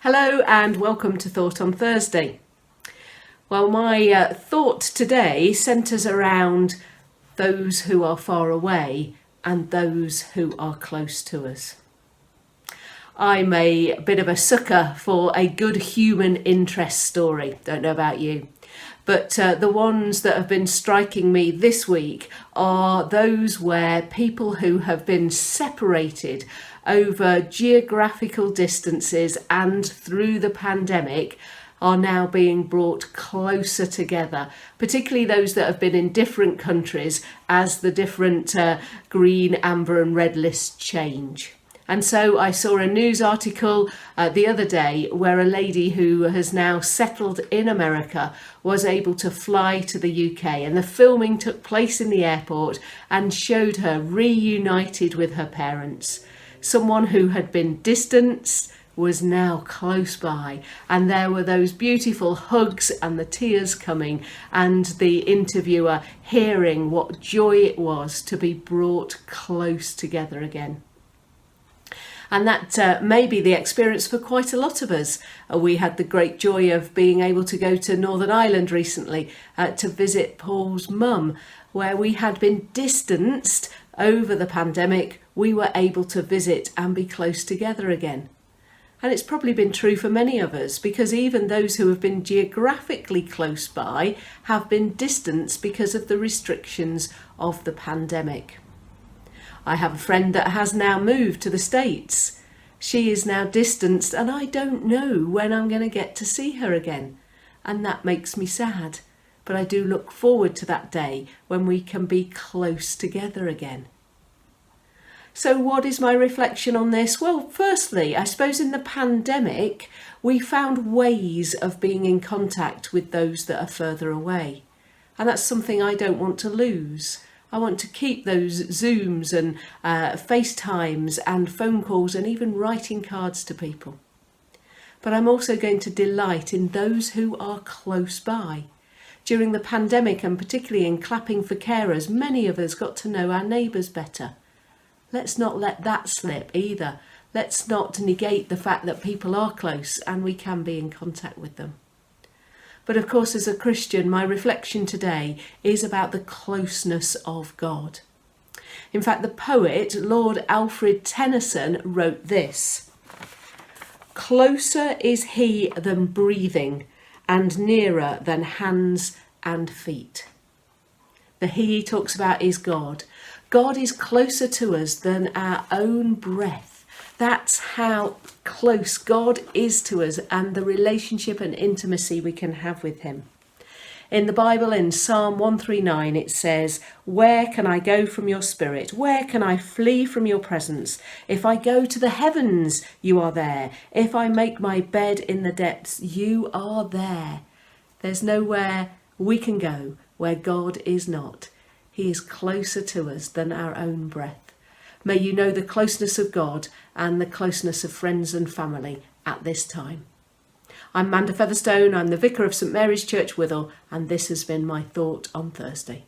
Hello and welcome to Thought on Thursday. Well, my thought today centres around those who are far away and those who are close to us. I'm a bit of a sucker for a good human interest story. Don't know about you. But the ones that have been striking me this week are those where people who have been separated over geographical distances and through the pandemic are now being brought closer together, particularly those that have been in different countries as the different green, amber and red lists change. And so I saw a news article the other day where a lady who has now settled in America was able to fly to the UK, and the filming took place in the airport and showed her reunited with her parents. Someone who had been distanced was now close by, and there were those beautiful hugs and the tears coming, and the interviewer hearing what joy it was to be brought close together again. And that may be the experience for quite a lot of us. We had the great joy of being able to go to Northern Ireland recently to visit Paul's mum, where we had been distanced over the pandemic. We were able to visit and be close together again. And it's probably been true for many of us, because even those who have been geographically close by have been distanced because of the restrictions of the pandemic. I have a friend that has now moved to the States. She is now distanced, and I don't know when I'm going to get to see her again. And that makes me sad. But I do look forward to that day when we can be close together again. So what is my reflection on this? Well, firstly, I suppose in the pandemic, we found ways of being in contact with those that are further away. And that's something I don't want to lose. I want to keep those Zooms and FaceTimes and phone calls and even writing cards to people. But I'm also going to delight in those who are close by. During the pandemic, and particularly in clapping for carers, many of us got to know our neighbours better. Let's not let that slip either. Let's not negate the fact that people are close and we can be in contact with them. But of course, as a Christian, my reflection today is about the closeness of God. In fact, the poet Lord Alfred Tennyson wrote this: "Closer is he than breathing, and nearer than hands and feet." The he talks about is God. God is closer to us than our own breath. That's how close God is to us, and the relationship and intimacy we can have with him. In the Bible, in Psalm 139, it says, "Where can I go from your spirit? Where can I flee from your presence? If I go to the heavens, you are there. If I make my bed in the depths, you are there." There's nowhere we can go where God is not. He is closer to us than our own breath. May you know the closeness of God and the closeness of friends and family at this time. I'm Amanda Featherstone. I'm the Vicar of St Mary's Church, Withell, and this has been my Thought on Thursday.